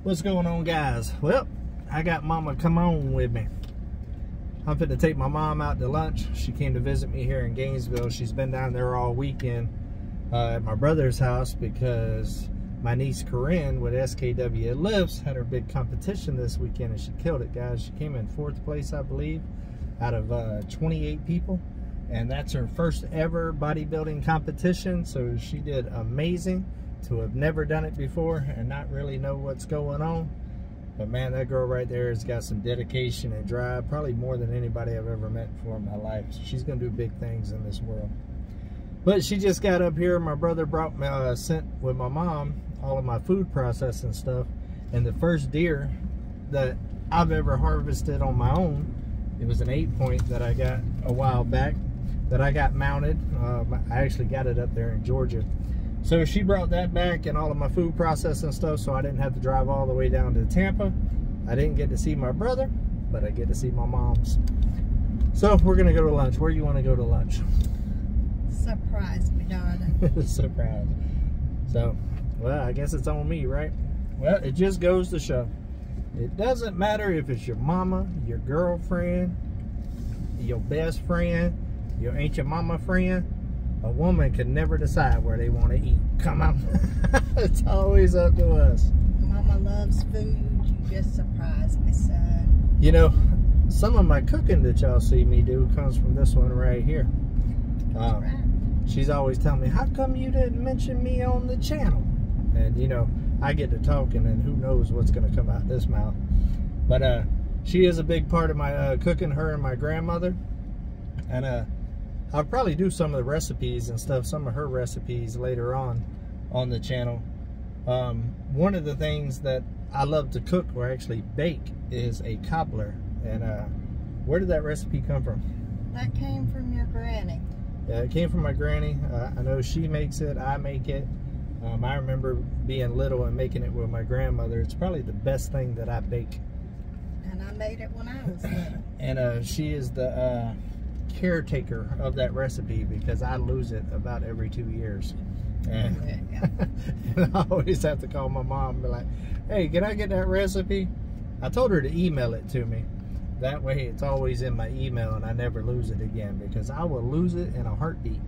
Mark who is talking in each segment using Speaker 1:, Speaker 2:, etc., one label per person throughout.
Speaker 1: What's going on, guys? Well, I got Mama come on with me. I'm finna take my mom out to lunch. She came to visit me here in Gainesville. She's been down there all weekend at my brother's house because my niece Corinne with SKW Lifts had her big competition this weekend and she killed it, guys. She came in 4th place, I believe, out of 28 people. And that's her first ever bodybuilding competition, so she did amazing. To have never done it before and not really know what's going on. But man, that girl right there has got some dedication and drive, probably more than anybody I've ever met before in my life. So she's gonna do big things in this world. But she just got up here. My brother brought me, sent with my mom all of my food processing stuff, and the first deer that I've ever harvested on my own, it was an 8-point that I got a while back that I got mounted. I actually got it up there in Georgia. So she brought that back and all of my food processing stuff, so I didn't have to drive all the way down to Tampa. I didn't get to see my brother, but I get to see my mom's. So we're gonna go to lunch. Where do you want to go to lunch?
Speaker 2: Surprise me, darling.
Speaker 1: Surprise. So, well, I guess it's on me, right? Well, it just goes to show. It doesn't matter if it's your mama, your girlfriend, your best friend, your ain't your mama friend. A woman can never decide where they want to eat. Come on. It's always up to us.
Speaker 2: Mama loves food. You just surprised me, son.
Speaker 1: You know, some of my cooking that y'all see me do comes from this one right here.
Speaker 2: Right.
Speaker 1: She's always telling me, how come you didn't mention me on the channel? And, you know, I get to talking and who knows what's going to come out this mouth. But she is a big part of my cooking, her and my grandmother. And I'll probably do some of the recipes and stuff, some of her recipes later on the channel. One of the things that I love to cook or actually bake is a cobbler. And where did that recipe come from?
Speaker 2: That came from your granny.
Speaker 1: Yeah, it came from my granny. I know she makes it, I make it. I remember being little and making it with my grandmother. It's probably the best thing that I bake.
Speaker 2: And I made it when I was little. And
Speaker 1: she is the caretaker of that recipe because I lose it about every 2 years. And, and I always have to call my mom and be like, hey, can I get that recipe? I told her to email it to me. That way it's always in my email and I never lose it again because I will lose it in a heartbeat.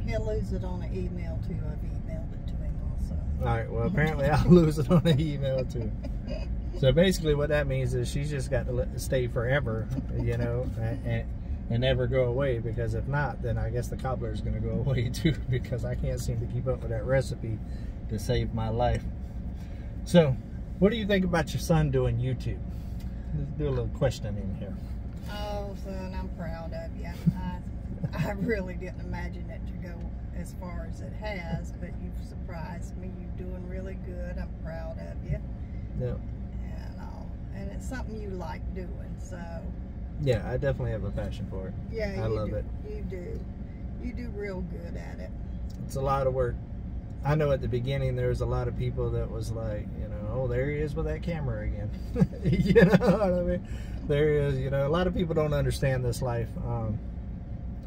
Speaker 2: He'll lose it on an email too. I've emailed it to him also.
Speaker 1: Alright, well apparently I'll lose it on an email too. So basically what that means is she's just got to let it stay forever, you know, and never go away, because if not, then I guess the cobbler is going to go away too, because I can't seem to keep up with that recipe to save my life. So, what do you think about your son doing YouTube? Let's do a little questioning here.
Speaker 2: Oh, son, I'm proud of you. I really didn't imagine it to go as far as it has, but you've surprised me. You're doing really good. I'm proud of you.
Speaker 1: Yeah.
Speaker 2: And it's something you like doing, so...
Speaker 1: Yeah, I definitely have a passion for it.
Speaker 2: Yeah,
Speaker 1: I love it.
Speaker 2: You do. You do real good at it.
Speaker 1: It's a lot of work. I know at the beginning there was a lot of people that was like, you know, oh, there he is with that camera again. You know what I mean? There he is. You know, a lot of people don't understand this life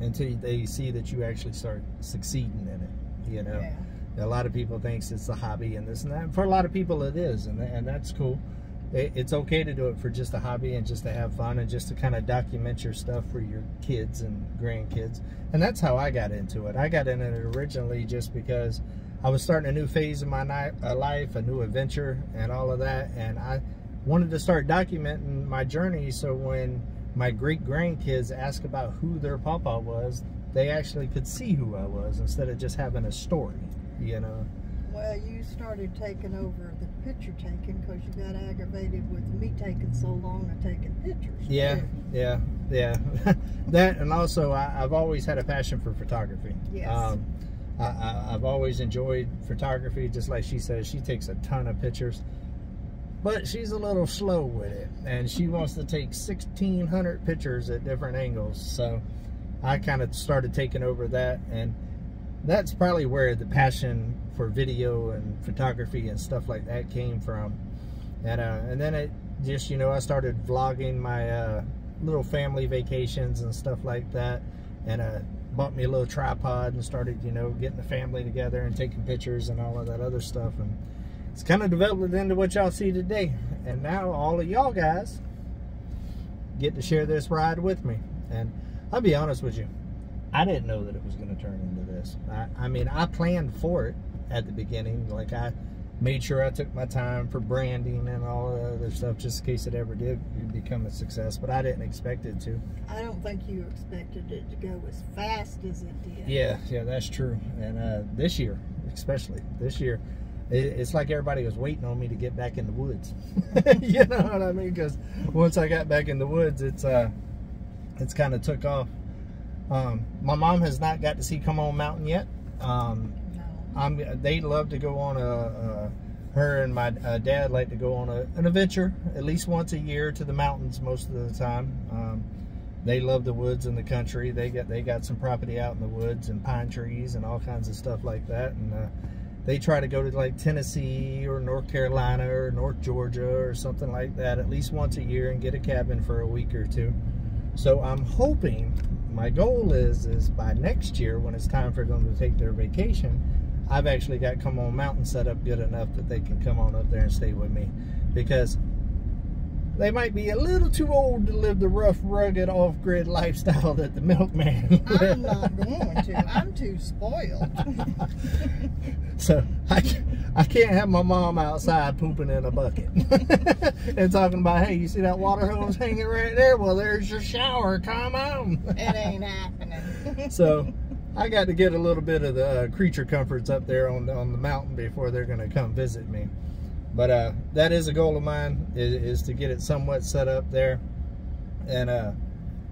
Speaker 1: until they see that you actually start succeeding in it. You know,
Speaker 2: yeah.
Speaker 1: A lot of people thinks it's a hobby and this and that. For a lot of people, it is, and that's cool. It's okay to do it for just a hobby and just to have fun and just to kind of document your stuff for your kids and grandkids. And that's how I got into it. I got into it originally just because I was starting a new phase of my life, a new adventure and all of that. And I wanted to start documenting my journey so when my great-grandkids ask about who their papa was, they actually could see who I was instead of just having a story, you know.
Speaker 2: Well, you started taking over the picture taking because you got aggravated with me taking so long of taking pictures.
Speaker 1: Yeah. That, and also I've always had a passion for photography.
Speaker 2: Yes.
Speaker 1: I've always enjoyed photography. Just like she says, she takes a ton of pictures, but she's a little slow with it, and she wants to take 1,600 pictures at different angles. So I kind of started taking over that, and that's probably where the passion for video and photography and stuff like that came from. And then it just, you know, I started vlogging my little family vacations and stuff like that, and bought me a little tripod and started, you know, getting the family together and taking pictures and all of that other stuff. And it's kind of developed into what y'all see today. And now all of y'all guys get to share this ride with me. And I'll be honest with you, I didn't know that it was going to turn into this. I mean, I planned for it at the beginning. Like, I made sure I took my time for branding and all the other stuff just in case it ever did become a success, but I didn't expect it to.
Speaker 2: I don't think you expected it to go as fast as it did.
Speaker 1: Yeah, that's true. And this year, especially this year, it's like everybody was waiting on me to get back in the woods. You know what I mean? Because once I got back in the woods, it's kind of took off. My mom has not got to see Come On Mountain yet.
Speaker 2: No.
Speaker 1: They love to go on her and my dad like to go on an adventure at least once a year to the mountains most of the time. They love the woods and the country. They got some property out in the woods and pine trees and all kinds of stuff like that. And they try to go to like Tennessee or North Carolina or North Georgia or something like that at least once a year and get a cabin for a week or two. So I'm hoping, my goal is by next year when it's time for them to take their vacation, I've actually got Come On Mountain set up good enough that they can come on up there and stay with me, because they might be a little too old to live the rough, rugged, off-grid lifestyle that the Milkman lives.
Speaker 2: I'm not going to. I'm too spoiled.
Speaker 1: So I can't have my mom outside pooping in a bucket and talking about, hey, you see that water hose hanging right there? Well, there's your shower. Come on.
Speaker 2: It ain't happening.
Speaker 1: So I got to get a little bit of the creature comforts up there on the mountain before they're going to come visit me. But that is a goal of mine, is to get it somewhat set up there and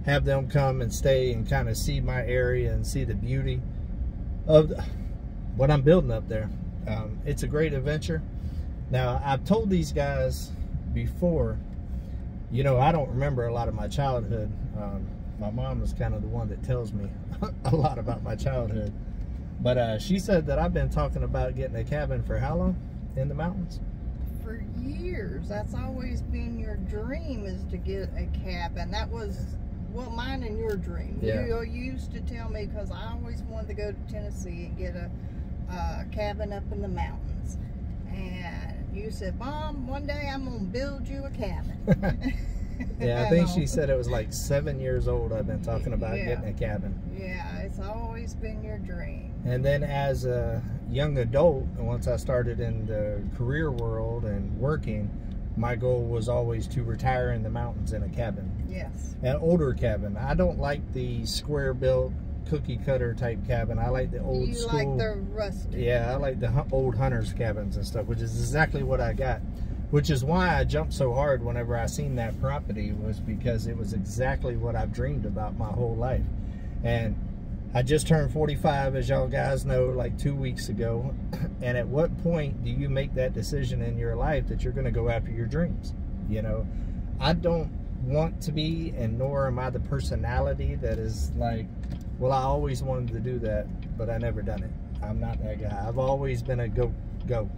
Speaker 1: have them come and stay and kind of see my area and see the beauty of what I'm building up there. It's a great adventure. Now, I've told these guys before, you know, I don't remember a lot of my childhood. My mom is kind of the one that tells me a lot about my childhood. But she said that I've been talking about getting a cabin for how long in the mountains?
Speaker 2: For years. That's always been your dream, is to get a cabin. That was, well, mine and your dream.
Speaker 1: Yeah.
Speaker 2: You used to tell me, because I always wanted to go to Tennessee and get a cabin up in the mountains. And you said, Mom, one day I'm going to build you a cabin.
Speaker 1: Yeah, I think she said it was like 7 years old I've been talking about getting a cabin.
Speaker 2: Yeah, it's always been your dream.
Speaker 1: And then as a young adult, once I started in the career world and working, my goal was always to retire in the mountains in a cabin.
Speaker 2: Yes.
Speaker 1: An older cabin. I don't like the square built cookie cutter type cabin. I like the old school.
Speaker 2: You like the rustic.
Speaker 1: Yeah, I like the old hunters cabins and stuff, which is exactly what I got. Which is why I jumped so hard whenever I seen that property, was because it was exactly what I've dreamed about my whole life. And I just turned 45, as y'all guys know, like 2 weeks ago. And at what point do you make that decision in your life that you're going to go after your dreams? You know, I don't want to be, and nor am I the personality that is like, well, I always wanted to do that, but I never done it. I'm not that guy. I've always been a go.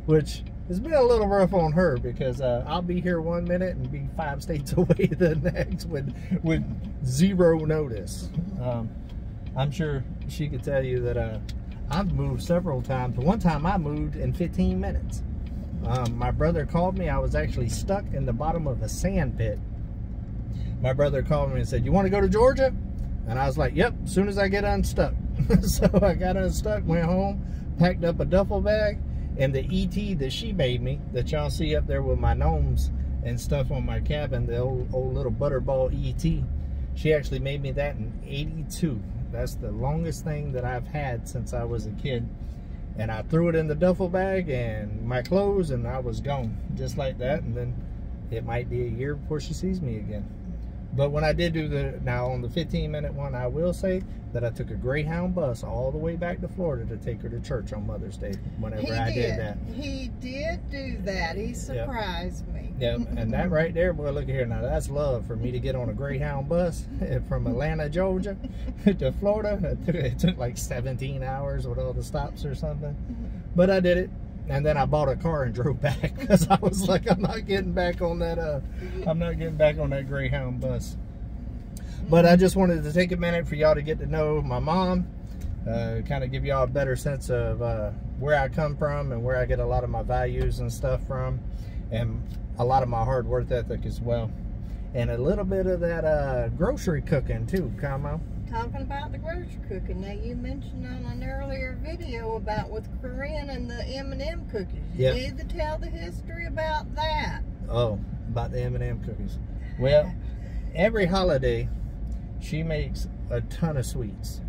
Speaker 1: Which has been a little rough on her, because I'll be here 1 minute and be 5 states away the next with zero notice. I'm sure she could tell you that I've moved several times. One time I moved in 15 minutes. My brother called me. I was actually stuck in the bottom of a sand pit. My brother called me and said, you want to go to Georgia? And I was like, yep, as soon as I get unstuck. So I got unstuck, went home, packed up a duffel bag, and the ET that she made me, that y'all see up there with my gnomes and stuff on my cabin, the old little butterball ET, she actually made me that in '82. That's the longest thing that I've had since I was a kid. And I threw it in the duffel bag and my clothes, and I was gone just like that. And then it might be a year before she sees me again. But when I did do now on the 15-minute one, I will say that I took a Greyhound bus all the way back to Florida to take her to church on Mother's Day whenever I did that.
Speaker 2: He did do that. He surprised me.
Speaker 1: Yeah, and that right there, boy, look at here. Now, that's love for me to get on a Greyhound bus from Atlanta, Georgia to Florida. It took like 17 hours with all the stops or something. But I did it. And then I bought a car and drove back, because I was like, I'm not getting back on that Greyhound bus. But I just wanted to take a minute for y'all to get to know my mom, kind of give y'all a better sense of where I come from and where I get a lot of my values and stuff from, and a lot of my hard work ethic as well, and a little bit of that grocery cooking too, Camo.
Speaker 2: Talking about the grocery cooking, now you mentioned on an earlier video about with Corinne and the M&M cookies. You need to tell the history about that.
Speaker 1: Oh, about the M&M cookies. Well, every holiday she makes a ton of sweets,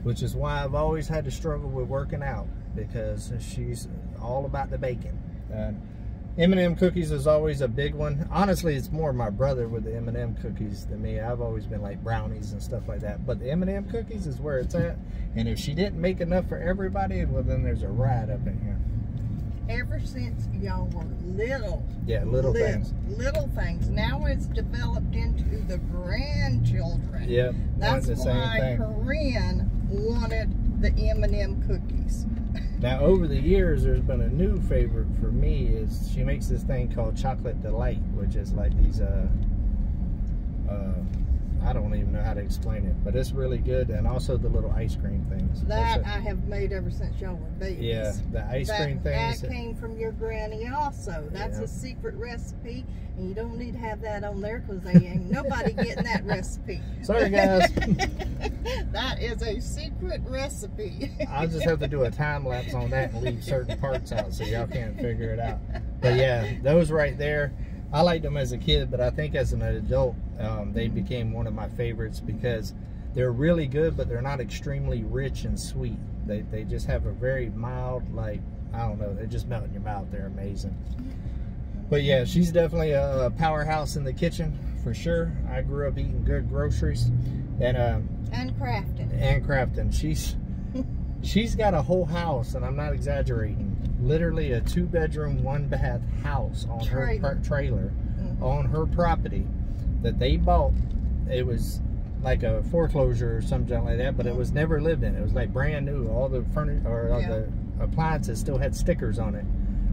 Speaker 1: which is why I've always had to struggle with working out, because she's all about the bacon. M&M cookies is always a big one. Honestly, it's more my brother with the M&M cookies than me. I've always been like brownies and stuff like that. But the M&M cookies is where it's at. And if she didn't make enough for everybody, well, then there's a riot up in here.
Speaker 2: Ever since y'all were little.
Speaker 1: Yeah, little things.
Speaker 2: Little things. Now it's developed into the grandchildren.
Speaker 1: Yep.
Speaker 2: That's
Speaker 1: the same
Speaker 2: why
Speaker 1: thing.
Speaker 2: Corinne wanted the M&M cookies.
Speaker 1: Now, over the years, there's been a new favorite for me. Is she makes this thing called Chocolate Delight, which is like these, I don't even know how to explain it, but it's really good. And also the little ice cream things.
Speaker 2: That I have made ever since y'all were babies.
Speaker 1: Yeah, the ice cream things.
Speaker 2: That came from your granny also. That's a secret recipe, and you don't need to have that on there because they ain't nobody getting that recipe.
Speaker 1: Sorry, guys.
Speaker 2: That is a secret recipe.
Speaker 1: I'll just have to do a time lapse on that and leave certain parts out so y'all can't figure it out. But yeah, those right there, I liked them as a kid, but I think as an adult, they became one of my favorites because they're really good, but they're not extremely rich and sweet. They just have a very mild, like, I don't know, they just melt in your mouth. They're amazing. But yeah, she's definitely a powerhouse in the kitchen, for sure. I grew up eating good groceries. And
Speaker 2: crafting.
Speaker 1: And crafting. She's got a whole house, and I'm not exaggerating. Literally a 2-bedroom, 1-bath house on her trailer on her property that they bought. It was like a foreclosure or something like that, but it was never lived in. It was like brand new. All the furniture or the appliances still had stickers on it.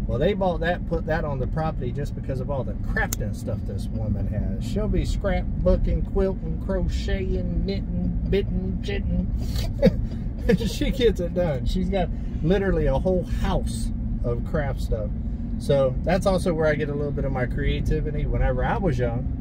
Speaker 1: Well, they bought that, put that on the property just because of all the crafting stuff this woman has. She'll be scrapbooking, quilting, crocheting, knitting, bitting, jitting. She gets it done. She's got literally a whole house of craft stuff. So that's also where I get a little bit of my creativity. Whenever I was young,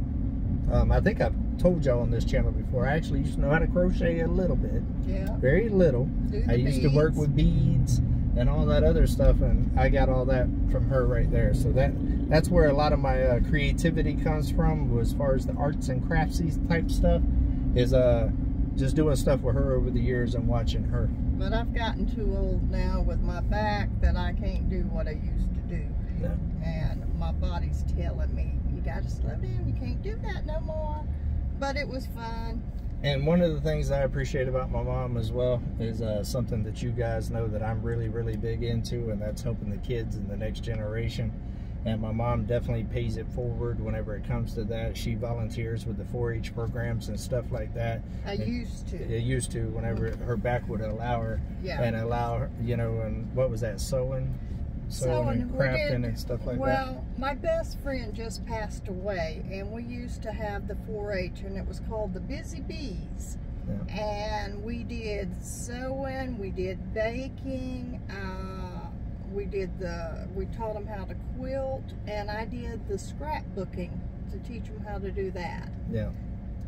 Speaker 1: I think I've told y'all on this channel before, I actually used to know how to crochet a little bit. Yeah. Very little. I used to work with beads and all that other stuff, and I got all that from her right there. So that's where a lot of my creativity comes from, as far as the arts and craftsy type stuff, is just doing stuff with her over the years and watching her.
Speaker 2: But I've gotten too old now with my back that I can't do what I used to do. No. And my body's telling me, you gotta slow down, you can't do that no more. But it was fun.
Speaker 1: And one of the things I appreciate about my mom as well is something that you guys know that I'm really, really big into, and that's helping the kids in the next generation. And my mom definitely pays it forward whenever it comes to that. She volunteers with the 4-H programs and stuff like that. I used to, whenever her back would allow her. Yeah. And allow her, you know, and what was that, sewing and crafting and stuff like that.
Speaker 2: Well, my best friend just passed away, and we used to have the 4-H, and it was called the Busy Bees. Yeah. And we did sewing, we did baking, we taught them how to quilt, and I did the scrapbooking to teach them how to do that. Yeah.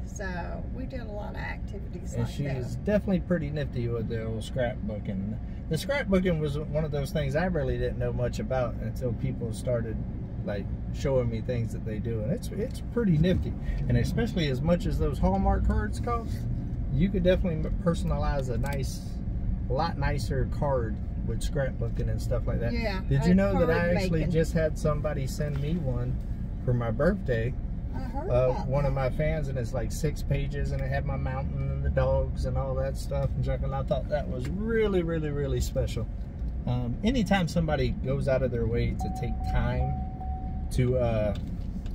Speaker 2: So we did a lot of activities like that.
Speaker 1: And she's definitely pretty nifty with the old scrapbooking. The scrapbooking was one of those things I really didn't know much about until people started like showing me things that they do, and it's pretty nifty. And especially as much as those Hallmark cards cost, you could definitely personalize a lot nicer card with scrapbooking and stuff like that. Yeah. Did you know that I actually just had somebody send me one for my birthday?
Speaker 2: I heard about
Speaker 1: one of my fans, and it's like 6 pages, and it had my mountain and the dogs and all that stuff and junk, and I thought that was really, really, really special. Anytime somebody goes out of their way to take time to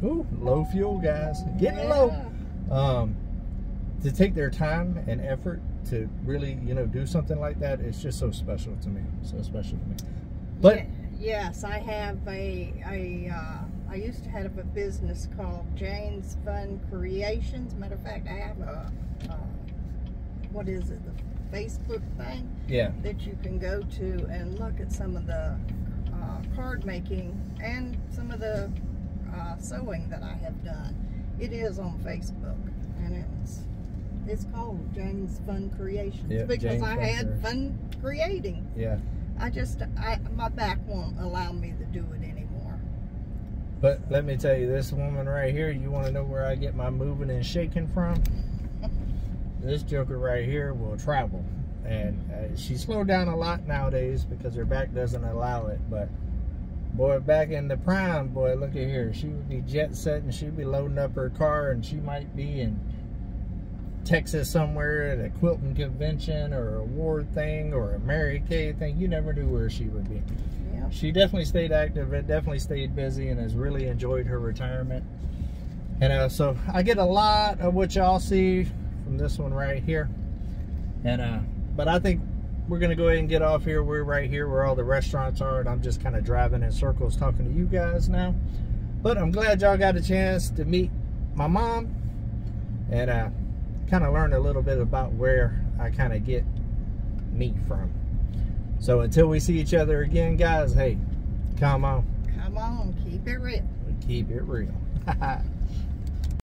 Speaker 1: low fuel, guys, getting low, to take their time and effort to really, you know, do something like that, it's just so special to me. So special to me. But
Speaker 2: yes, I have I used to have a business called Jane's Fun Creations. Matter of fact, I have what is it? The Facebook thing.
Speaker 1: Yeah.
Speaker 2: That you can go to and look at some of the card making and some of the sewing that I have done. It is on Facebook, and it's called Jane's Fun Creations, because Jane's I had fun creating.
Speaker 1: Yeah.
Speaker 2: My back won't allow me to do it anymore.
Speaker 1: But let me tell you, this woman right here, you want to know where I get my moving and shaking from? This joker right here will travel. And she slowed down a lot nowadays because her back doesn't allow it. But boy, back in the prime, boy, look at here. She would be jet setting. She'd be loading up her car, and she might be in Texas somewhere at a quilting convention or a award thing or a Mary Kay thing. You never knew where she would be.
Speaker 2: Yeah.
Speaker 1: She definitely stayed active and definitely stayed busy and has really enjoyed her retirement. And so I get a lot of what y'all see from this one right here. And but I think we're gonna go ahead and get off here. We're right here where all the restaurants are, and I'm just kind of driving in circles talking to you guys now. But I'm glad y'all got a chance to meet my mom and kind of learn a little bit about where I kind of get meat from. So until we see each other again, guys, hey, come on.
Speaker 2: Come on, keep it real.
Speaker 1: Keep it real.